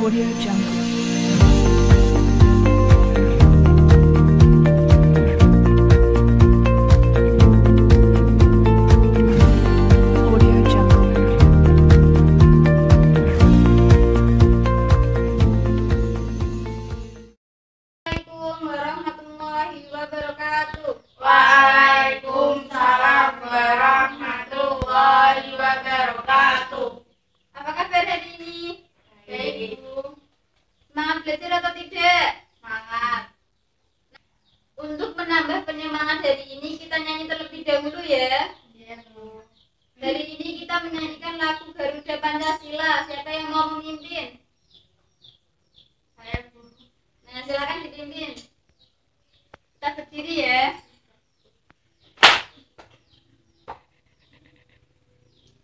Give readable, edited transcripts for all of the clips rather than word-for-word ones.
Audio Jungle. Audio Jungle. Assalamualaikum warahmatullahi wabarakatuh. Waalaikumsalam warahmatullahi wabarakatuh. Apa kabar hari ini? Baik, Bu. Semangat belajar atau tidak? semangat. Untuk menambah penyemangat hari ini kita nyanyi terlebih dahulu ya. Iya, Bu. Hari ini kita menyanyikan lagu Garuda Pancasila. Siapa yang mau memimpin? Saya, Bu. Nah, silakan dipimpin. Kita berdiri ya.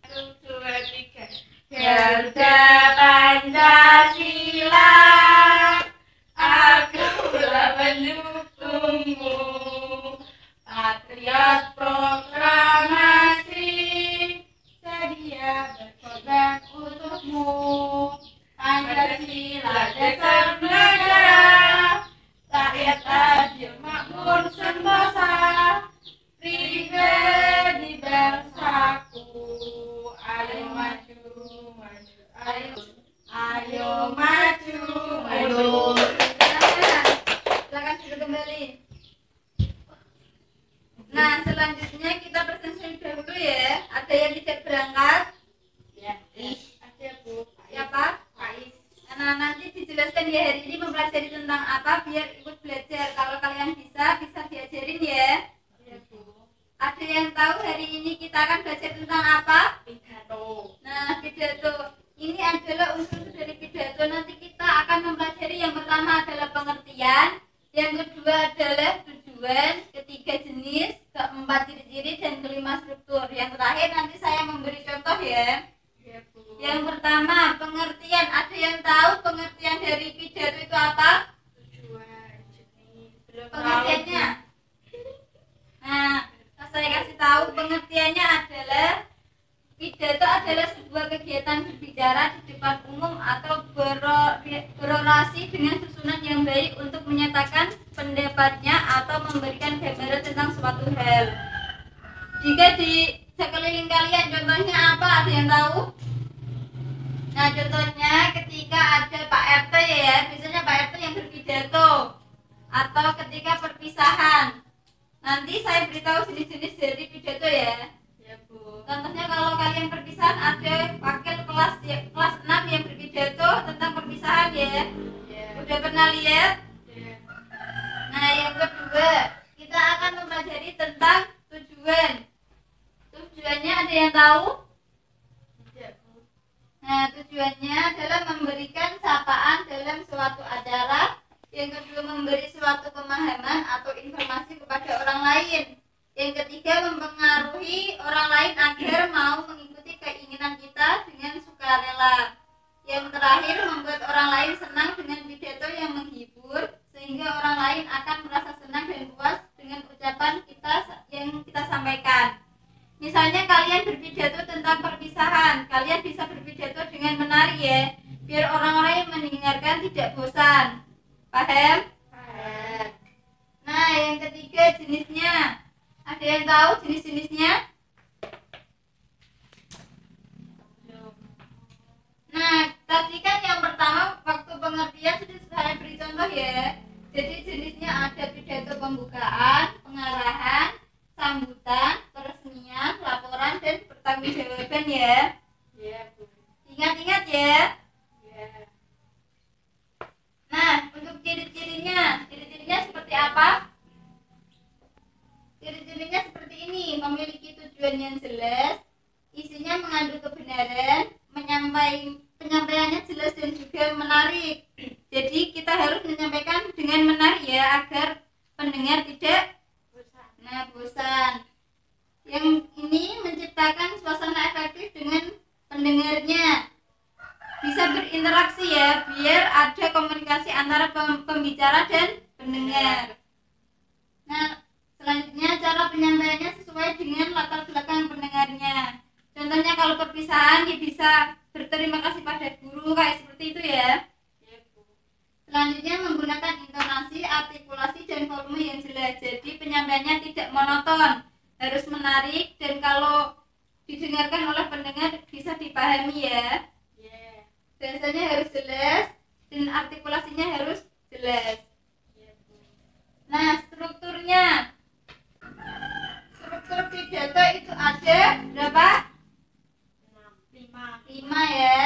Satu, dua, tiga. Garuda Pancasila, akulah pendukungmu, patriot proklamasi, sedia berkorban untukmu. Pancasila dasar negara, rakyat adil makmur sentosa, pribadi bangsaku. Ayo maju, maju, ayo maju, maju. Silakan duduk kembali. Nah, selanjutnya kita presentasi dahulu ya. Ada yang tidak berangkat? Ya, ada, Bu. Siapa? Ais. Nah, nanti dijelaskan ya hari ini mempelajari tentang apa biar ikut belajar. Kalau kalian bisa diajarin ya. Ya, Bu. Ada yang tahu hari ini kita akan belajar tentang apa? Pidato. Nah, pidato. Ini adalah unsur dari pidato. Nanti kita akan mempelajari yang pertama adalah pengertian, yang kedua adalah tujuan, ketiga jenis, keempat ciri-ciri, dan kelima struktur. Yang terakhir nanti saya memberi contoh ya. Ya, Bu. Yang pertama, pengertian. Ada yang tahu pengertian dari pidato itu apa? Tujuan, jenis, belum Pengertiannya. tahu. Nah, saya kasih tahu pengertiannya adalah pidato adalah sebuah kegiatan berbicara di depan umum atau berorasi dengan susunan yang baik untuk menyatakan pendapatnya atau memberikan gambaran tentang suatu hal. Jika di sekeliling kalian contohnya apa? Ada yang tahu? Nah, contohnya ketika ada Pak RT ya, biasanya Pak RT yang berpidato, atau ketika perpisahan. Nanti saya beritahu jenis-jenis dari pidato ya. Ya, Bu. Contohnya kalau kalian perpisahan ada wakil kelas 6 yang berpidato tentang perpisahan ya. Ya. Udah pernah lihat? Ya. Nah, yang kedua, kita akan mempelajari tentang tujuan. Tujuannya ada yang tahu? Tidak, Bu. Nah, tujuannya adalah memberikan sapaan dalam suatu acara. Yang kedua, memberi suatu pemahaman atau informasi kepada orang lain. Yang ketiga, mempengaruhi orang lain agar mau mengikuti keinginan kita dengan sukarela. Yang terakhir, membuat orang lain senang dengan pidato yang menghibur, sehingga orang lain akan merasa senang dan puas dengan ucapan kita yang kita sampaikan. Misalnya kalian berpidato tentang perpisahan, kalian bisa berpidato dengan menarik ya, biar orang-orang yang mendengarkan tidak bosan. Paham? Paham. Nah, yang ketiga jenisnya. Ada yang tahu jenis-jenisnya? Belum. Nah, tadi kan yang pertama waktu pengertian sudah saya beri contoh ya. Jadi jenisnya ada pidato pembukaan, pengarahan, sambutan, peresmian, laporan, dan pertanggungjawaban ya. Ya, Bu. Ingat-ingat ya. Ya. Nah, untuk ciri-cirinya seperti apa? Ciri-cirinya seperti ini, memiliki tujuan yang jelas, isinya mengandung kebenaran, penyampaiannya jelas dan juga menarik. Jadi kita harus menyampaikan dengan menarik ya, agar pendengar tidak bosan. Yang ini menciptakan suasana efektif dengan pendengarnya. Bisa berinteraksi ya, biar ada komunikasi antara pembicara dan pendengar. Nah, selanjutnya cara penyampaiannya sesuai dengan latar belakang pendengarnya. Contohnya kalau perpisahan ya bisa berterima kasih pada guru kayak seperti itu ya. monoton, harus menarik, dan kalau didengarkan oleh pendengar bisa dipahami ya. Ya. Bahasanya harus jelas dan artikulasinya harus jelas. Ya, Bu. Nah, strukturnya. Struktur pidato itu ada berapa? 5. 5 ya.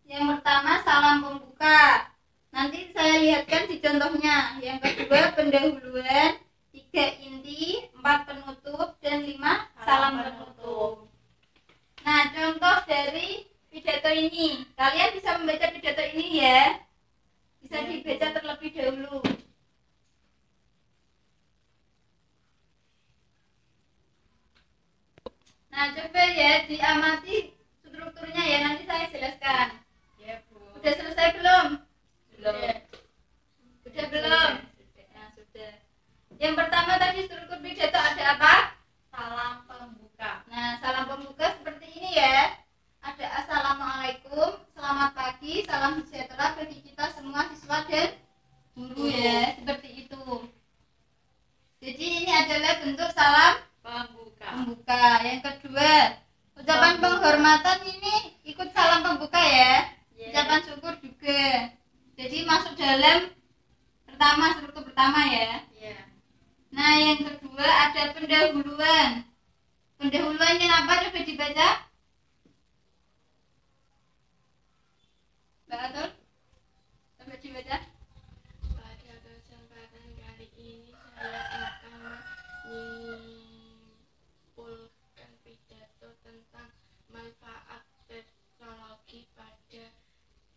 Yang pertama salam pembuka. Nanti saya lihatkan di contohnya. Yang kedua pendahuluan, 3 inti, 4 penutup, dan 5 salam penutup. Nah, contoh dari pidato ini. Kalian bisa membaca pidato ini ya. Bisa dibaca terlebih dahulu. Nah, coba ya diamati strukturnya ya, nanti saya jelaskan. Ya, Bu. Udah selesai belum? Belum. Udah belum? Nah, sudah. Yang pertama tadi struktur pidato ada apa? Salam pembuka. Nah, salam pembuka seperti ini ya. Ada assalamualaikum, selamat pagi, salam sejahtera bagi kita semua siswa dan guru ya, seperti itu. Jadi ini adalah bentuk salam Pembuka. pembuka. Yang kedua, ucapan penghormatan ini ikut salam pembuka ya. Ya. Ucapan syukur juga. Jadi masuk dalam pertama, struktur pertama ya. Ya. Nah, yang kedua ada pendahuluan. Pendahuluannya apa? Coba dibaca. Mbak Atul, coba dibaca. Pada kesempatan kali ini saya akan menyimpulkan pidato tentang manfaat teknologi pada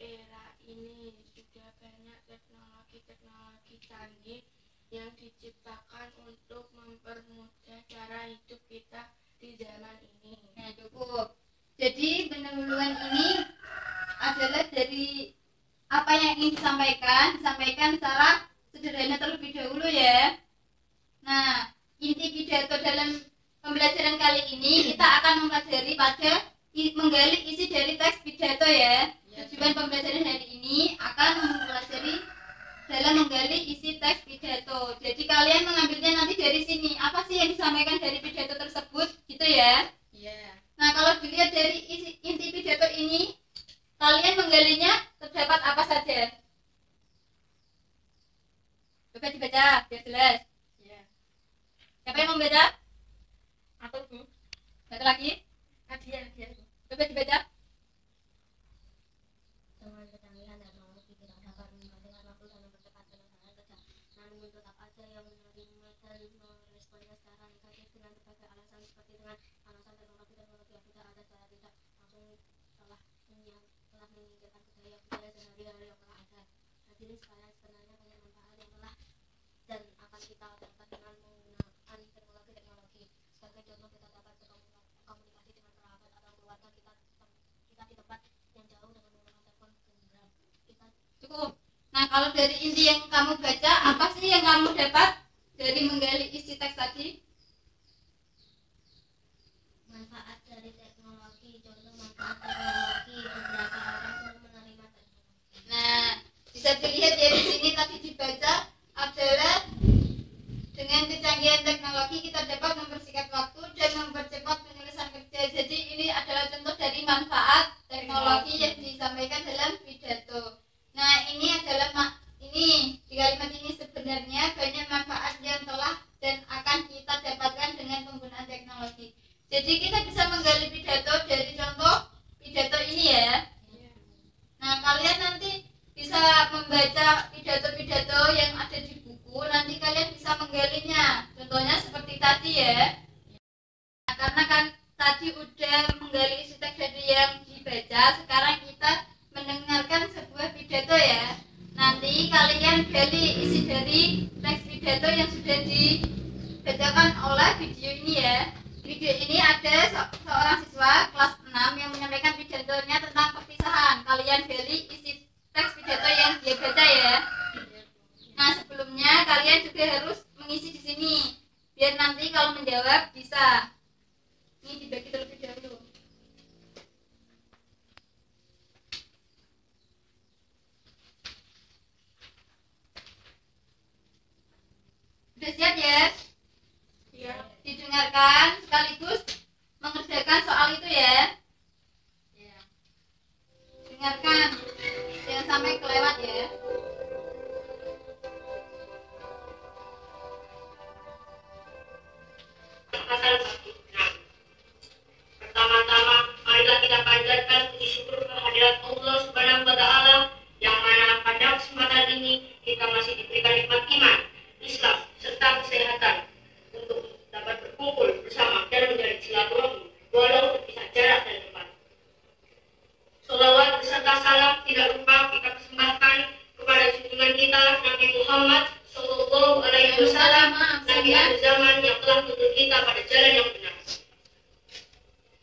era ini. Sudah banyak teknologi canggih yang diciptakan untuk mempermudah cara hidup kita di zaman ini. Nah, cukup. Jadi pendahuluan ini adalah dari apa yang ingin disampaikan secara sederhana terlebih dahulu ya. Nah, inti pidato dalam pembelajaran kali ini kita akan mempelajari pada menggali isi dari teks pidato ya. Tujuan pembelajaran hari ini akan mempelajari dalam menggali isi teks pidato. Jadi kalian mengambilnya nanti dari sini. Apa sih yang disampaikan dari pidato tersebut? Gitu ya. Ya. Nah, kalau dilihat dari inti pidato ini, kalian menggalinya terdapat apa saja? Coba dibaca biar jelas. Ya. Siapa yang membaca? Atau Bu? Baca lagi. Dia. Coba dibaca. Dengan kecanggihan teknologi tidak dapat menggantikan waktu dan mempercepat penyelesaian kerja. Namun tetap ada yang menerima dan meresponnya secara negatif dengan berbagai alasan seperti dengan alasan teknologi yang sudah ada secara tidak langsung telah meninggalkan budaya sehari-hari yang telah ada. Hadirin sekalian, sebenarnya banyak manfaat yang telah dan akan kita dapat dengan menggunakan teknologi. Sebagai contoh, kita dapat berkomunikasi dengan kerabat atau keluarga kita di tempat yang jauh dengan menggunakan telepon genggam. Kita Cukup. Nah, kalau dari inti yang kamu baca, apa sih yang kamu dapat dari menggali isi teks tadi? manfaat dari teknologi, contoh manfaat teknologi, beberapa orang belum menerima teknologi. Nah, bisa dilihat ya di sini tadi dibaca adalah dengan kecanggihan teknologi kita dapat mempersingkat waktu dan mempercepat penyelesaian kerja. Jadi ini adalah contoh dari manfaat teknologi yang disampaikan dalam pidato. Nah, ini adalah ini di kalimat ini sebenarnya banyak manfaat yang telah dan akan kita dapatkan dengan penggunaan teknologi. Jadi kita bisa menggali pidato dari contoh pidato ini ya. Nah, kalian nanti bisa membaca pidato-pidato yang ada di buku, nanti kalian bisa menggalinya. Contohnya seperti tadi ya. Nah, karena kan tadi udah menggali isi teks dari yang dibaca, sekarang kita mendengarkan sebuah pidato ya. Nanti kalian gali isi dari teks pidato yang sudah dibacakan oleh video ini ya. Video ini ada seorang siswa kelas 6 yang menyampaikan pidatonya tentang perpisahan. Kalian gali isi teks pidato yang dia baca ya. Nah, sebelumnya kalian juga harus mengisi di sini biar nanti kalau menjawab bisa. Ini dibagi terlebih dahulu. Udah siap ya? Iya. Didengar kelewat ya. Pasal 46. Pertama-tama, marilah kita panjatkan puji syukur kehadirat Allah Subhanahu wa Ta'ala, yang mana pada kesempatan ini kita masih diberikan nikmat iman, Islam, serta kesehatan untuk dapat berkumpul bersama dan menjalin silaturahmi walau berpisah jarak dan tempat. Sholawat beserta salam tidak lupa kita persembahkan kepada junjungan kita Nabi Muhammad Sallallahu Alaihi Wasallam, Nabi akhir zaman yang telah menuntun kita pada jalan yang benar.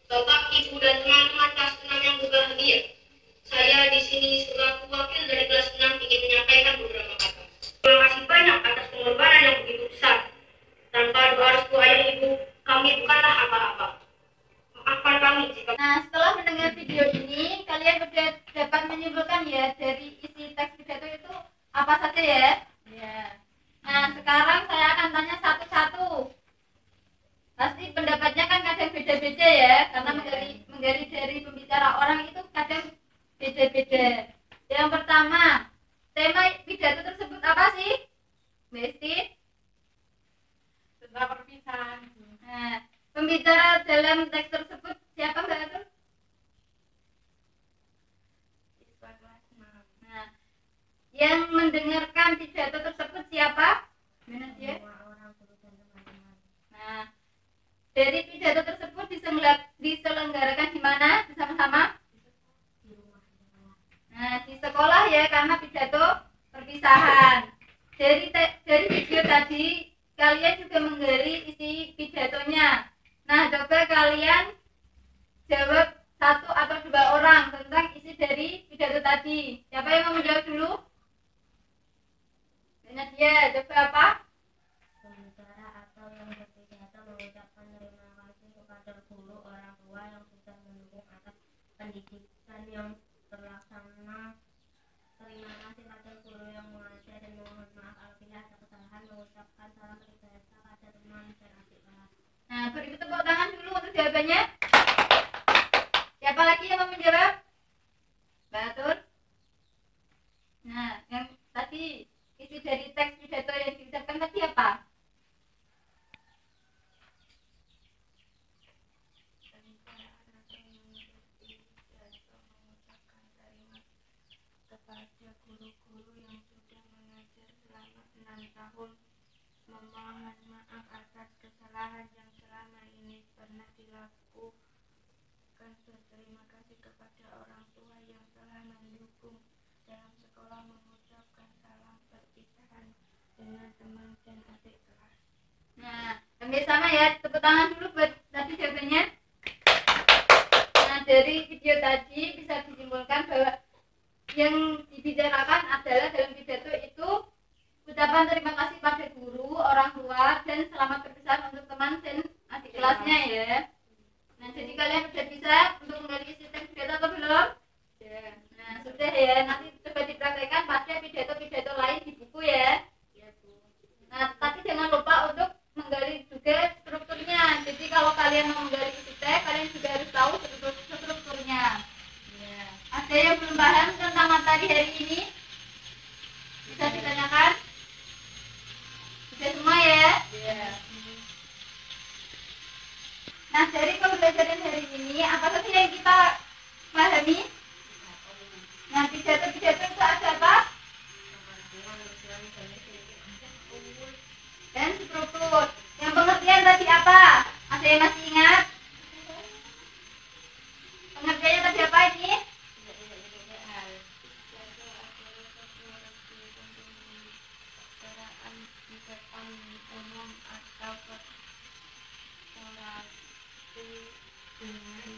Bapak, Ibu, dan teman-teman kelas 6 yang berbahagia, saya di sini selaku wakil dari kelas 6 ingin menyampaikan beberapa kata. Terima kasih banyak atas pengorbanan yang begitu besar. Tanpa doa restu ayah ibu, kami bukanlah apa-apa. Maafkan kami jika... Nah, setelah mendengar video ini, kalian sudah dapat menyimpulkan ya dari isi teks pidato itu apa saja ya? Ya. Nah, sekarang saya akan tanya satu-satu. Pasti pendapatnya kan kadang beda-beda ya, karena menggali dari pembicara orang itu kadang beda-beda. Yang pertama, tema pidato tersebut apa sih? Besti? Tentang perpisahan. Nah, pembicara dalam teks tersebut siapa Mbak Atul? Siswa kelas 6. Nah, yang mendengarkan pidato tersebut siapa? Mana dia? Nah, dari pidato tersebut diselenggarakan di mana bersama-sama? Nah, di sekolah ya, karena pidato perpisahan. Dari video tadi kalian juga menggali isi pidatonya. Nah, coba kalian jawab satu atau dua orang tentang isi dari pidato tadi. Siapa yang mau menjawab dulu? Nadia, coba apa? Pembicara atau yang berpidato mengucapkan terima kasih kepada guru orang tua yang sudah mendukung atas pendidikan yang terlaksana. Terima kasih pada guru yang mengajar dan mohon maaf apabila ada kesalahan. Mengucapkan salam pribadi pada teman dan adik kelas. Nah, beri tepuk tangan dulu untuk jawabannya. Siapa lagi yang mau menjawab? Betul. Nah, yang tadi isi dari teks pidato yang diucapkan tadi apa? Kepada guru-guru yang sudah mengajar selama 6 tahun, memohon maaf atas kesalahan yang selama ini pernah dilakukan. Berterima kasih kepada orang tua yang telah mendukung dalam sekolah. Mengucapkan salam perpisahan dengan teman dan adik kelas. Nah, hampir sama ya. Tepuk tangan dulu buat tadi jawabannya. Nah, dari video tadi bisa disimpulkan bahwa yang dibicarakan adalah dalam pidato itu ucapan terima kasih pada guru, orang tua, dan selamat berkesan untuk teman dan adik kelasnya ya. Nah, jadi kalian sudah bisa untuk menggali isi teks pidato atau belum? Ya. Nah, sudah ya. Nanti coba dipraktekkan pada pidato-pidato lain di buku ya. Ya, Bu. Nah, tapi jangan lupa untuk menggali juga strukturnya. Jadi kalau kalian mau menggali isi teks, kalian juga harus tahu strukturnya. Ya. Ada yang belum paham tentang materi hari ini? Bisa ditanyakan? Sudah semua ya? Ya. Nah, dari pembelajaran hari ini, apa saja yang kita pahami? Nah, pidato-pidato itu ada apa? Dan struktur. Yang pengertian tadi apa? Ada yang masih ingat? Pengertiannya tadi apa ini?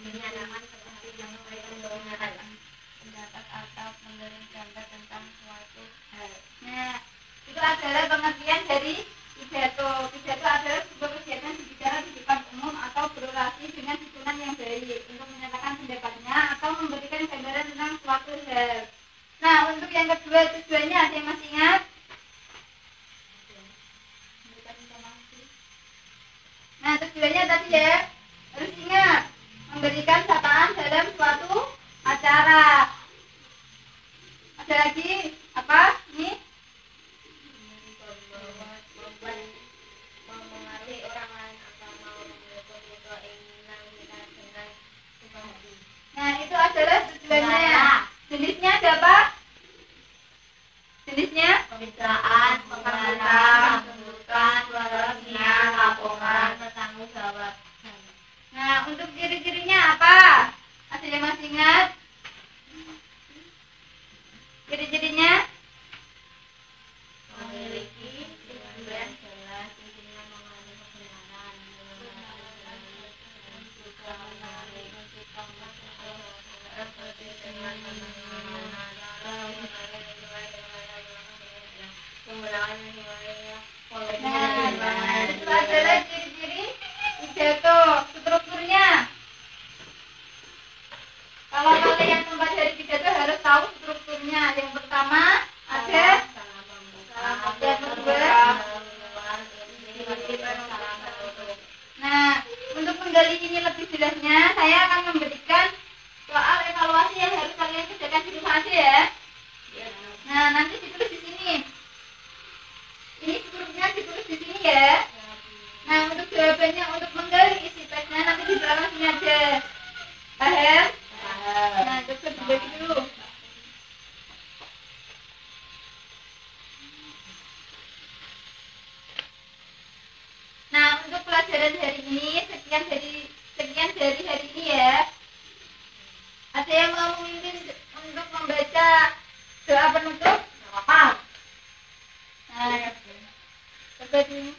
Menyatakan seperti yang menyampaikan pendapat atau memberi gambar tentang suatu hal. Nah, itu adalah pengertian dari pidato. Pidato adalah sebuah kegiatan berbicara di depan umum atau berorasi dengan susunan yang baik untuk menyatakan pendapatnya atau memberikan gambaran tentang suatu hal. Nah, untuk yang kedua tujuannya ada yang masih ingat? Nah, tujuannya tadi ya harus ingat memberikan sapaan dalam suatu acara. Ada lagi? kemitraan, pengenalan, kebutuhan, keresmian, laporan, pertanggungjawaban. Nah, untuk ciri-cirinya apa? Ada yang masih ingat? Ciri-cirinya? Memiliki tujuan jelas, intinya mengalami kebenaran, juga menarik Nah, itu adalah ciri-ciri pidato. Strukturnya, kalau kalian mempelajari pidato harus tahu strukturnya. Yang pertama ada yang kedua. Nah, untuk menggali ini lebih jelasnya, saya akan memberikan soal evaluasi yang harus kalian kerjakan di rumah aja ya. Nah, nanti ditulis di sini. Ini strukturnya ditulis di sini ya. Nah, untuk jawabannya, untuk menggali isi teksnya nanti di belakang sini aja. Paham? Nah, coba dibagi dulu. Nah, untuk pelajaran hari ini, sekian dari hari ini ya. Ada yang mau memimpin untuk membaca doa penutup? Apa? Nah, coba dulu.